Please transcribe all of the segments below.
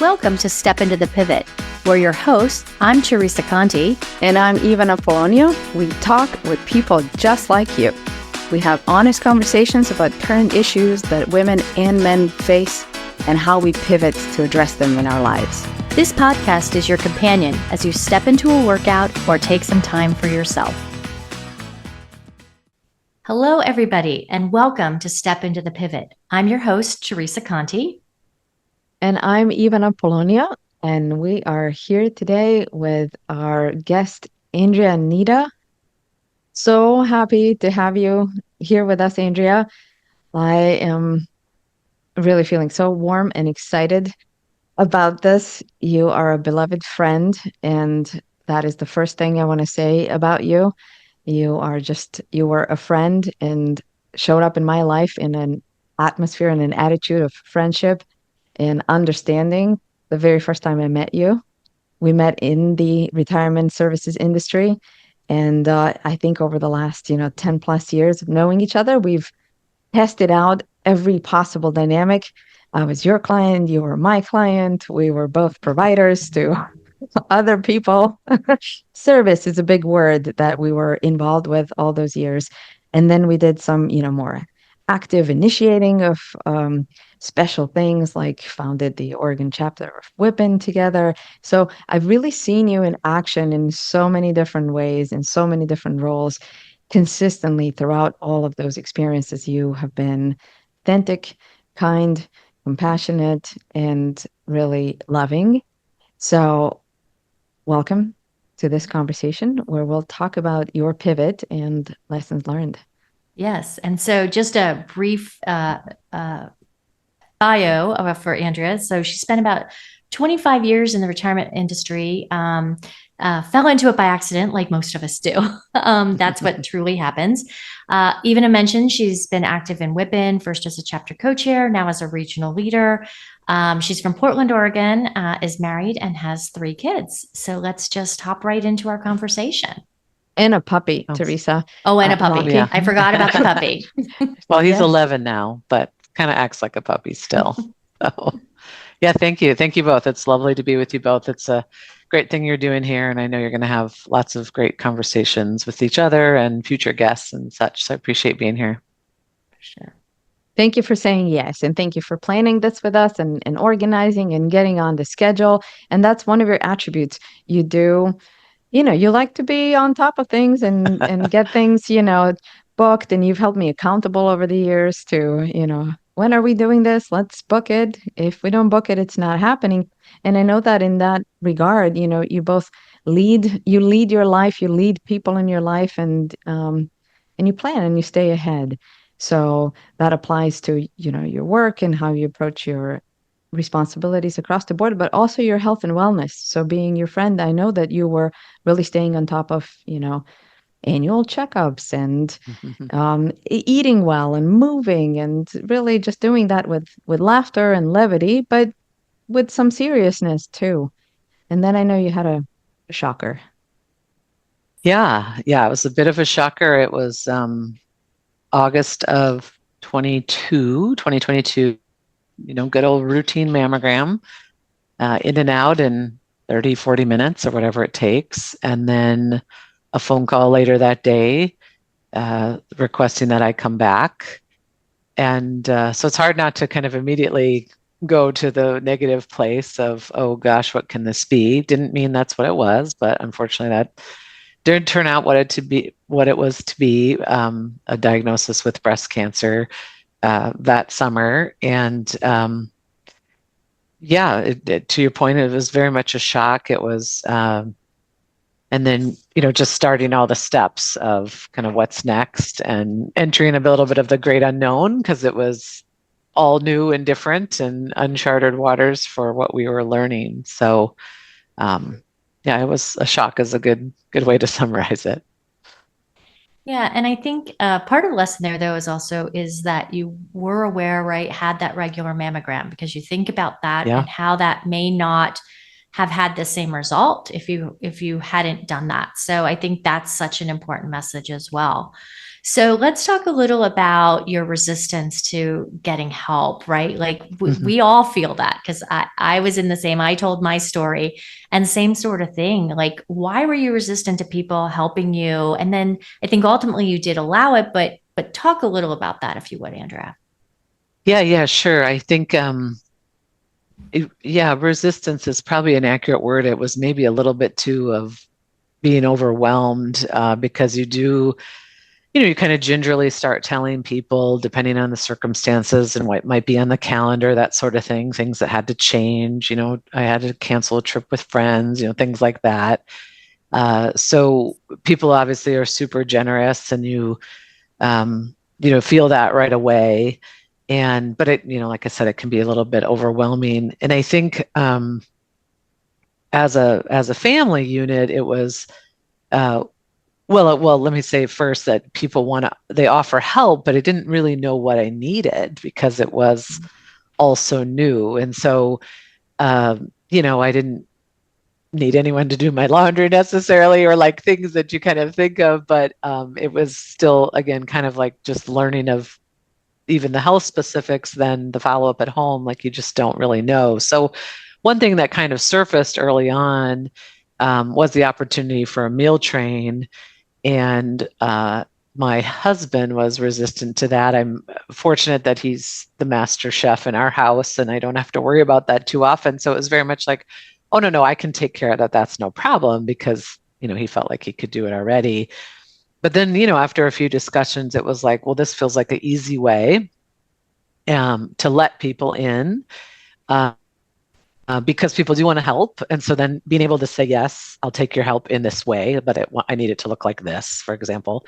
Welcome to Step Into the Pivot. We're your hosts. I'm Teresa Conti. And I'm Ivana Polonio. We talk with people just like you. We have honest conversations about current issues that women and men face and how we pivot to address them in our lives. This podcast is your companion as you step into a workout or take some time for yourself. Hello, everybody, and welcome to Step Into the Pivot. I'm your host, Teresa Conti. And I'm Ivana Polonio, and we are here today with our guest, Andrea and Nitta. So happy to have you here with us, Andrea. I am really feeling so warm and excited about this. You are a beloved friend, and that is the first thing I want to say about you. You were a friend and showed up in my life in an atmosphere and an attitude of friendship and understanding. The very first time I met you, we met in the retirement services industry. And I think over the last, 10 plus years of knowing each other, we've tested out every possible dynamic. I was your client, you were my client. We were both providers to other people. Service is a big word that we were involved with all those years. And then we did some, more active initiating of special things, like founded the Oregon chapter of WIPN together. So I've really seen you in action in so many different ways, in so many different roles, consistently throughout all of those experiences. You have been authentic, kind, compassionate, and really loving. So welcome to this conversation where we'll talk about your pivot and lessons learned. Yes. And so just a brief bio for Andrea. So she spent about 25 years in the retirement industry, fell into it by accident, like most of us do. That's what truly happens. Ivana mentioned she's been active in WIPN, first as a chapter co-chair, now as a regional leader. She's from Portland, Oregon, is married and has 3 kids. So let's just hop right into our conversation. And a puppy, Teresa. Oh, and a puppy. Yeah. I forgot about the puppy. Well, he's 11 now, but kind of acts like a puppy still. So, yeah, thank you. Thank you both. It's lovely to be with you both. It's a great thing you're doing here. And I know you're going to have lots of great conversations with each other and future guests and such. So I appreciate being here. For sure. Thank you for saying yes. And thank you for planning this with us and organizing and getting on the schedule. And that's one of your attributes. You do. You like to be on top of things and get things, booked. And you've held me accountable over the years to, when are we doing this? Let's book it. If we don't book it, it's not happening. And I know that in that regard, you both lead your life, you lead people in your life, and you plan and you stay ahead. So that applies to, your work and how you approach your responsibilities across the board, but also your health and wellness. So being your friend, I know that you were really staying on top of, annual checkups and eating well and moving and really just doing that with laughter and levity, but with some seriousness too. And then I know you had a shocker. Yeah, it was a bit of a shocker. It was August of 2022. Good old routine mammogram, in and out in 30, 40 minutes or whatever it takes. And then a phone call later that day requesting that I come back. And so it's hard not to kind of immediately go to the negative place of, oh gosh, what can this be? Didn't mean that's what it was, but unfortunately that didn't turn out what it was to be, a diagnosis with breast cancer that summer. And to your point, it was very much a shock. It was, and then, just starting all the steps of kind of what's next and entering a little bit of the great unknown, because it was all new and different and uncharted waters for what we were learning. So, it was a shock is a good way to summarize it. Yeah. And I think part of the lesson there, though, is that you were aware, right, had that regular mammogram, because you think about that and how that may not have had the same result if you hadn't done that. So I think that's such an important message as well. So let's talk a little about your resistance to getting help, right? Like we all feel that because I was in the same, I told my story and same sort of thing. Like, why were you resistant to people helping you? And then I think ultimately you did allow it, but talk a little about that if you would, Andrea. Yeah, sure. I think yeah, resistance is probably an accurate word. It was maybe a little bit too of being overwhelmed because you kind of gingerly start telling people, depending on the circumstances and what might be on the calendar, that sort of thing, things that had to change. I had to cancel a trip with friends, things like that. So people obviously are super generous, and feel that right away. But it, like I said, it can be a little bit overwhelming. And I think as a family unit, it was well, let me say first that they offer help, but I didn't really know what I needed because it was all so new. And so, I didn't need anyone to do my laundry necessarily, or like things that you kind of think of, but it was still, again, kind of like just learning of even the health specifics, then the follow-up at home, like you just don't really know. So one thing that kind of surfaced early on was the opportunity for a meal train. And my husband was resistant to that. I'm fortunate that he's the master chef in our house, and I don't have to worry about that too often. So it was very much like, oh, no, I can take care of that. That's no problem, because, he felt like he could do it already. But then, after a few discussions, it was like, well, this feels like an easy way to let people in. Because people do want to help. And so then being able to say, yes, I'll take your help in this way, but I need it to look like this, for example.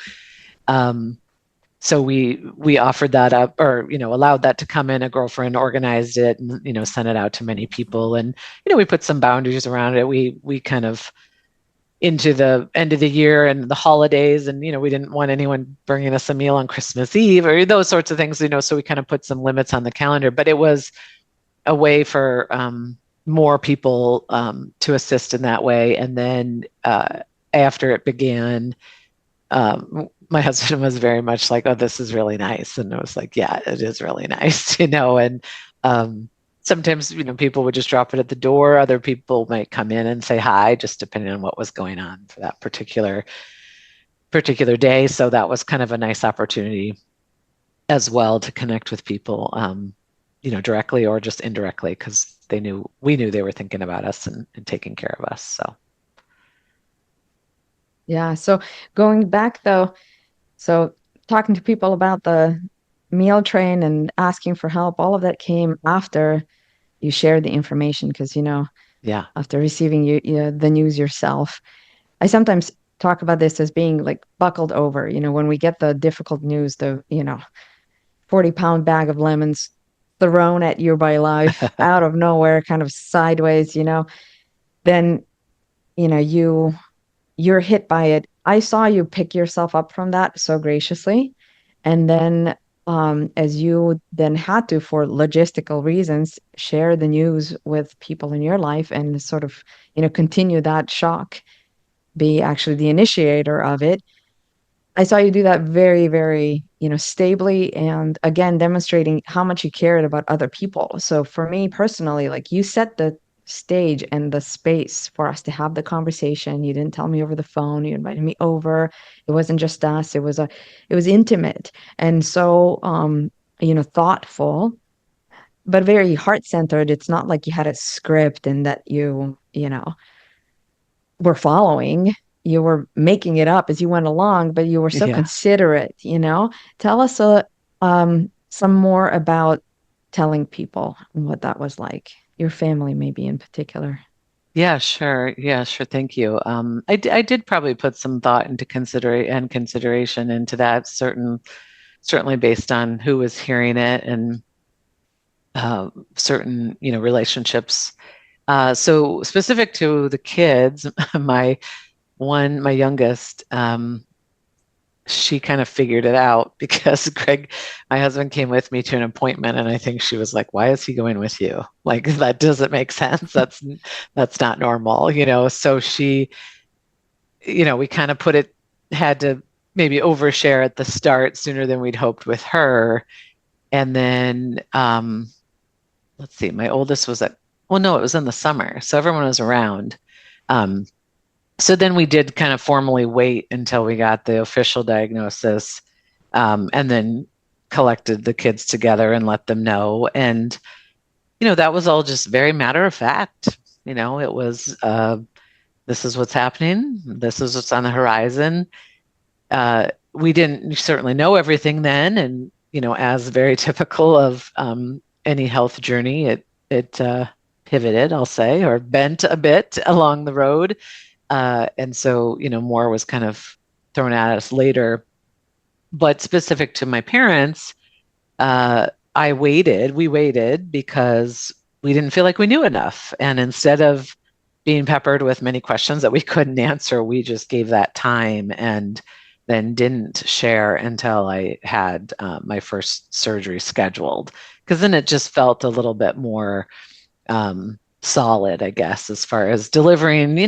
So we offered that up, or, allowed that to come in. A girlfriend organized it and, sent it out to many people. And, we put some boundaries around it. We kind of, into the end of the year and the holidays, and, we didn't want anyone bringing us a meal on Christmas Eve or those sorts of things, so we kind of put some limits on the calendar. But it was a way for more people to assist in that way. And then after it began, my husband was very much like, oh, this is really nice. And I was like, yeah, it is really nice, and sometimes, people would just drop it at the door. Other people might come in and say hi, just depending on what was going on for that particular day. So that was kind of a nice opportunity as well to connect with people, directly or just indirectly, because we knew they were thinking about us and taking care of us. So Yeah. So going back though, so talking to people about the meal train and asking for help, all of that came after you shared the information because, yeah, after receiving the news yourself. I sometimes talk about this as being like buckled over, when we get the difficult news, the, 40-pound bag of lemons thrown at you by life out of nowhere, kind of sideways, then, you're hit by it. I saw you pick yourself up from that so graciously. And then as you then had to, for logistical reasons, share the news with people in your life and sort of, continue that shock, be actually the initiator of it. I saw you do that very, very, stably, and again, demonstrating how much you cared about other people. So for me personally, like, you set the stage and the space for us to have the conversation. You didn't tell me over the phone. You invited me over. It wasn't just us. It was intimate. And so, thoughtful, but very heart-centered. It's not like you had a script and that were following. You were making it up as you went along, but you were so yeah. considerate. Tell us some more about telling people and what that was like, your family maybe in particular. Yeah, sure. Yeah, sure. Thank you. I did probably put some thought into consideration into that, certainly based on who was hearing it, and certain, relationships. So specific to the kids, my youngest, she kind of figured it out because Greg, my husband, came with me to an appointment, and I think she was like, "Why is he going with you? Like, that doesn't make sense. That's not normal, So she, we kind of had to maybe overshare at the start sooner than we'd hoped with her. And then, let's see, my oldest was well, no, it was in the summer. So everyone was around. So then we did kind of formally wait until we got the official diagnosis, and then collected the kids together and let them know. And, that was all just very matter of fact. It was, this is what's happening. This is what's on the horizon. We didn't certainly know everything then. And, as very typical of any health journey, it pivoted, I'll say, or bent a bit along the road. And so, more was kind of thrown at us later. But specific to my parents, we waited because we didn't feel like we knew enough. And instead of being peppered with many questions that we couldn't answer, we just gave that time and then didn't share until I had my first surgery scheduled. Because then it just felt a little bit more solid, I guess, as far as delivering,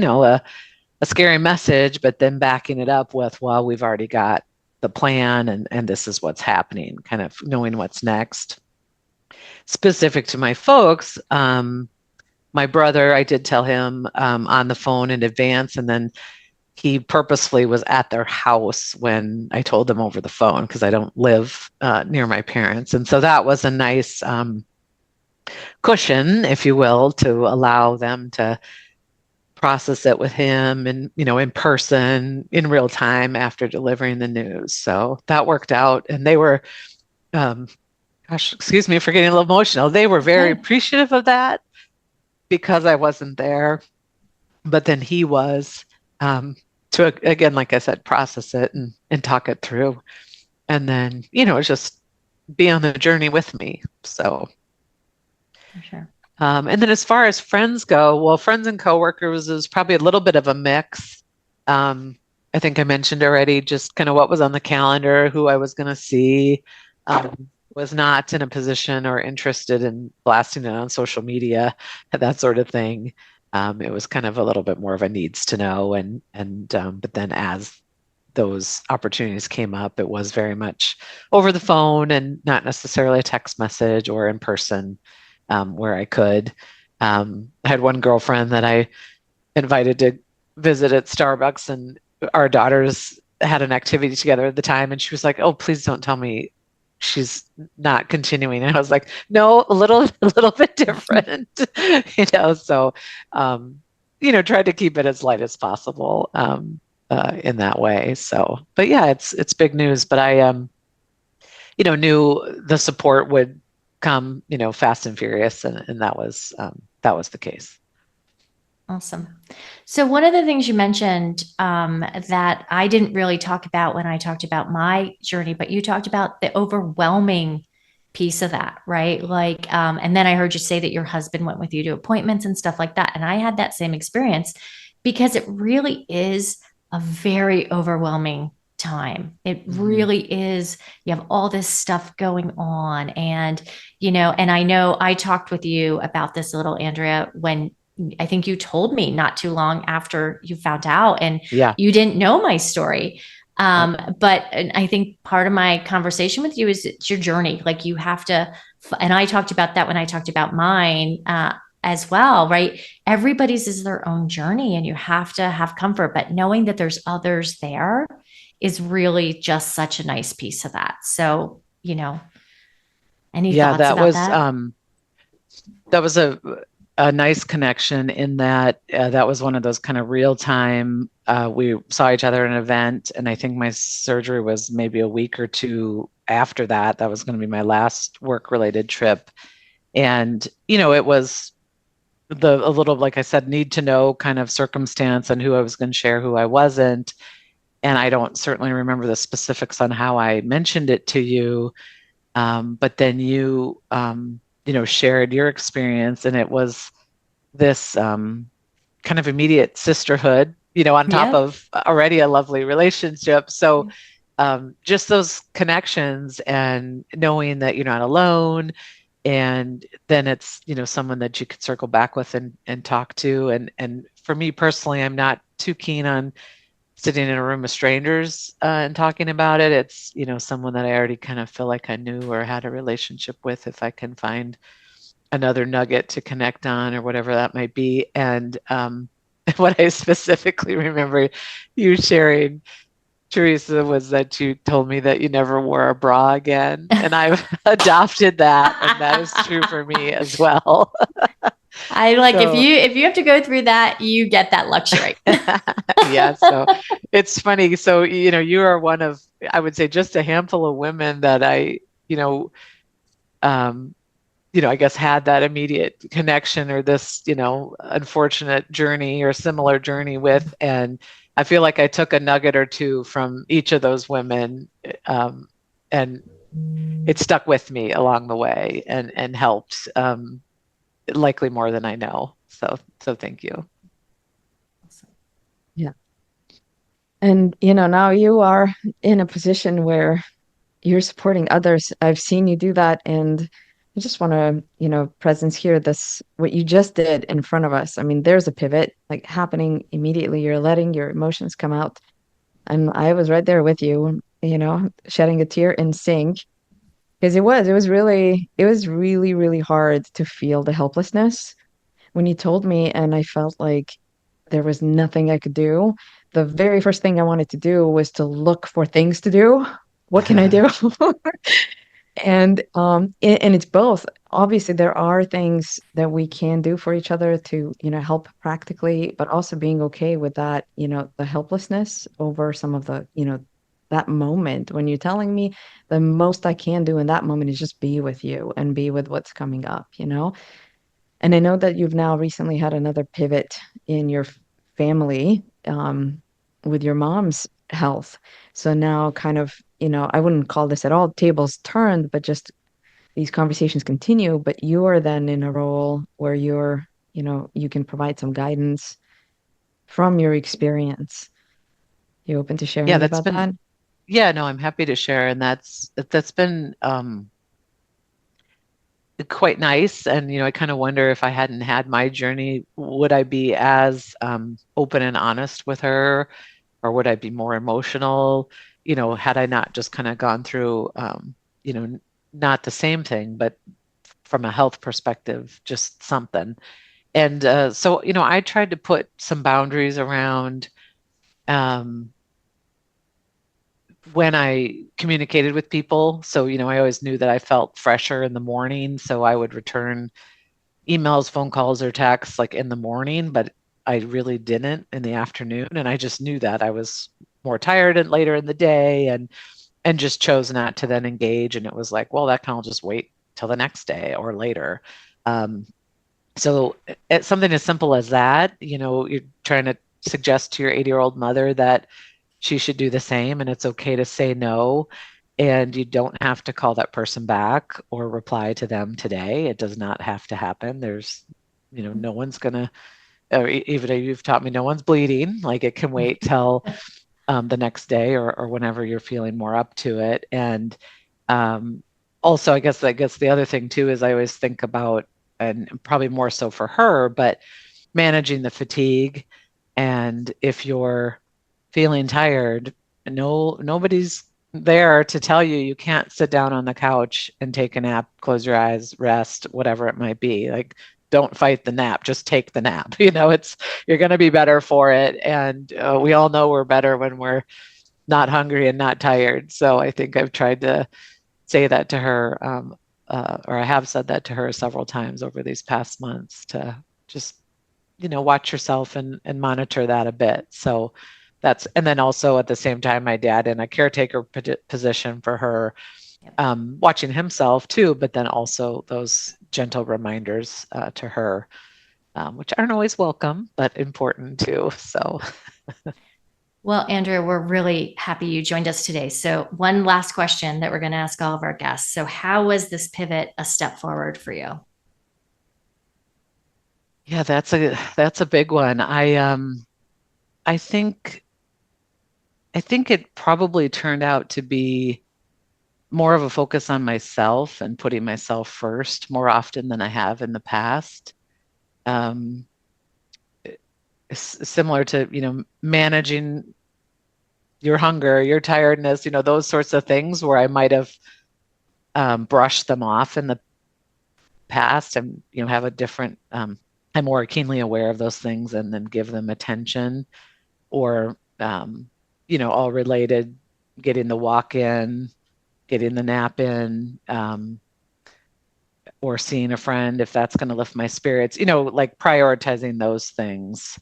a scary message, but then backing it up with, well, we've already got the plan and this is what's happening, kind of knowing what's next. Specific to my folks, my brother, I did tell him on the phone in advance, and then he purposefully was at their house when I told them over the phone because I don't live near my parents. And so that was a nice cushion, if you will, to allow them to process it with him and, in person, in real time after delivering the news. So that worked out. And they were, gosh, excuse me for getting a little emotional. They were very appreciative of that because I wasn't there. But then he was, to, again, like I said, process it and talk it through. And then, just be on the journey with me. So. For sure. And then as far as friends go, well, friends and coworkers is probably a little bit of a mix. I think I mentioned already just kind of what was on the calendar, who I was going to see, was not in a position or interested in blasting it on social media, that sort of thing. It was kind of a little bit more of a needs to know. But then as those opportunities came up, it was very much over the phone and not necessarily a text message or in person. Where I could. I had one girlfriend that I invited to visit at Starbucks, and our daughters had an activity together at the time, and she was like, "Oh, please don't tell me she's not continuing." And I was like, "No, a little bit different," So, tried to keep it as light as possible in that way. So, but yeah, it's big news. But I knew the support would come, fast and furious, and that was the case. Awesome. So one of the things you mentioned that I didn't really talk about when I talked about my journey, but you talked about the overwhelming piece of that, right? Like, and then I heard you say that your husband went with you to appointments and stuff like that. And I had that same experience because it really is a very overwhelming time. It really is. You have all this stuff going on. And, and I know I talked with you about this a little, Andrea, when I think you told me not too long after you found out, and you didn't know my story. But I think part of my conversation with you is it's your journey. Like you have to, and I talked about that when I talked about mine, as well, right? Everybody's is their own journey and you have to have comfort, but knowing that there's others there is really just such a nice piece of that. So, any thoughts about that? That was a nice connection in that that was one of those kind of real time. We saw each other at an event, and I think my surgery was maybe a week or two after that. That was going to be my last work related trip. And, it was a little, like I said, need to know kind of circumstance and who I was going to share, who I wasn't. And I don't certainly remember the specifics on how I mentioned it to you. But then you, shared your experience, and it was this kind of immediate sisterhood, on top of already a lovely relationship. So just those connections and knowing that you're not alone. And then it's, someone that you could circle back with and talk to. And for me personally, I'm not too keen on sitting in a room of strangers and talking about it. It's, someone that I already kind of feel like I knew or had a relationship with, if I can find another nugget to connect on or whatever that might be. And what I specifically remember you sharing, Teresa, was that you told me that you never wore a bra again. And I've adopted that, and that is true for me as well. I like So, if you have to go through that, you get that luxury. yeah, so it's funny. So, you are one of, I would say, just a handful of women that you know, um, I guess had that immediate connection or this, unfortunate journey or similar journey with. And I feel like I took a nugget or two from each of those women, and it stuck with me along the way and helped, likely more than I know. So thank you. Yeah. And, now you are in a position where you're supporting others. I've seen you do that. And I just want to, presence here, this, what you just did in front of us. I mean, there's a pivot like happening immediately. You're letting your emotions come out. And I was right there with you, shedding a tear in sync. Because it was really, really hard to feel the helplessness when you told me, and I felt like there was nothing I could do. The very first thing I wanted to do was to look for things to do. What can I do? And it's both. Obviously, there are things that we can do for each other to, help practically, but also being okay with that, the helplessness over some of the, that moment when you're telling me the most I can do in that moment is just be with you and be with what's coming up. And I know that you've now recently had another pivot in your family, with your mom's health. So now kind of, I wouldn't call this at all tables turned, but just these conversations continue, but you are then in a role where you can provide some guidance from your experience. You open to Yeah, sharing that's about been, that? yeah, no, I'm happy to share. And that's been quite nice. And, I kind of wonder, if I hadn't had my journey, would I be as open and honest with her, or would I be more emotional? Had I not just kind of gone through, not the same thing, but from a health perspective, just something. And so, I tried to put some boundaries around um, when I communicated with people. So, I always knew that I felt fresher in the morning. So I would return emails, phone calls, or texts like in the morning, but I really didn't in the afternoon. And I just knew that I was more tired and later in the day, and just chose not to then engage. And it was like, well, that can all just wait till the next day or later. Um, so it's something as simple as that. You're trying to suggest to your 80-year-old mother that she should do the same, and it's okay to say no. And you don't have to call that person back or reply to them today. It does not have to happen. There's, no one's gonna, or even though you've taught me no one's bleeding, like it can wait till the next day, or whenever you're feeling more up to it. And um, also, I guess the other thing too is I always think about, and probably more so for her, but managing the fatigue. And if you're feeling tired, nobody's there to tell you you can't sit down on the couch and take a nap, close your eyes, rest, whatever it might be. Like, don't fight the nap, just take the nap. You're going to be better for it. And we all know we're better when we're not hungry and not tired. So I think I've tried to say that to her, or I have said that to her several times over these past months, to just, watch yourself and monitor that a bit. So and then also at the same time, my dad in a caretaker position for her, watching himself too, but then also those gentle reminders to her, which aren't always welcome, but important too. So. Well, Andrea, we're really happy you joined us today. So, one last question that we're going to ask all of our guests. So, how was this pivot a step forward for you? Yeah, that's a big one. I think it probably turned out to be more of a focus on myself and putting myself first more often than I have in the past. Um, Similar to, managing your hunger, your tiredness, those sorts of things where I might have brushed them off in the past, and have a different I'm more keenly aware of those things and then give them attention. Or all related, getting the walk in, getting the nap in, or seeing a friend, if that's going to lift my spirits, like prioritizing those things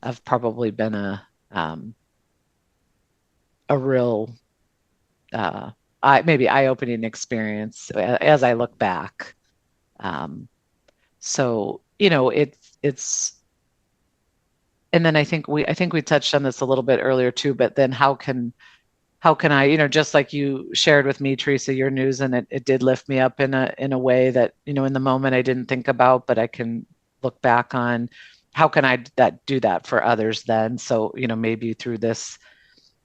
have probably been a real maybe eye-opening experience as I look back. So it's and then I think we touched on this a little bit earlier too, but then how can I, just like you shared with me, Teresa, your news, and it did lift me up in a way that, in the moment I didn't think about, but I can look back on how can I do that for others then. So, maybe through this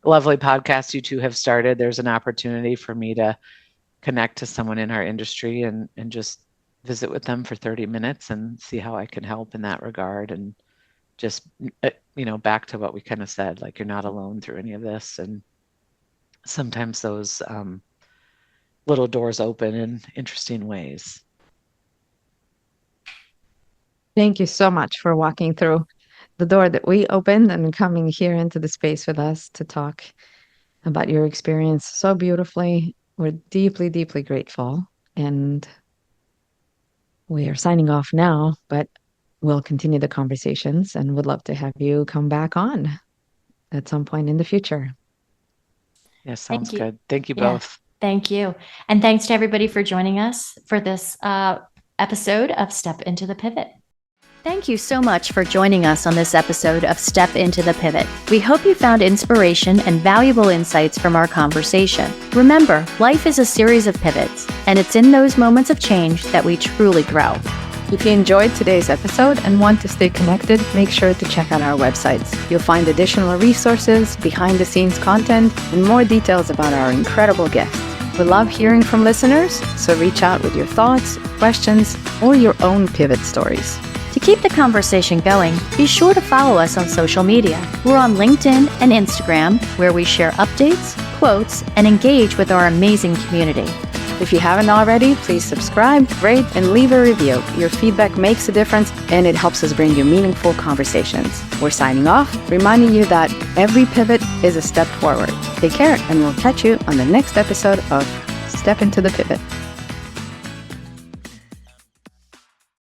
lovely podcast you two have started, there's an opportunity for me to connect to someone in our industry and just visit with them for 30 minutes and see how I can help in that regard. And just, back to what we kind of said, like, you're not alone through any of this. And sometimes those little doors open in interesting ways. Thank you so much for walking through the door that we opened and coming here into the space with us to talk about your experience so beautifully. We're deeply, deeply grateful. And we are signing off now, but we'll continue the conversations and would love to have you come back on at some point in the future. Yeah, sounds you. good. Thank you Yeah. both. Thank you. And thanks to everybody for joining us for this episode of Step Into the Pivot. Thank you so much for joining us on this episode of Step Into the Pivot. We hope you found inspiration and valuable insights from our conversation. Remember, life is a series of pivots, and it's in those moments of change that we truly grow. If you enjoyed today's episode and want to stay connected, make sure to check out our websites. You'll find additional resources, behind-the-scenes content, and more details about our incredible guests. We love hearing from listeners, so reach out with your thoughts, questions, or your own pivot stories. To keep the conversation going, be sure to follow us on social media. We're on LinkedIn and Instagram, where we share updates, quotes, and engage with our amazing community. If you haven't already, please subscribe, rate, and leave a review. Your feedback makes a difference, and it helps us bring you meaningful conversations. We're signing off, reminding you that every pivot is a step forward. Take care, and we'll catch you on the next episode of Step Into the Pivot.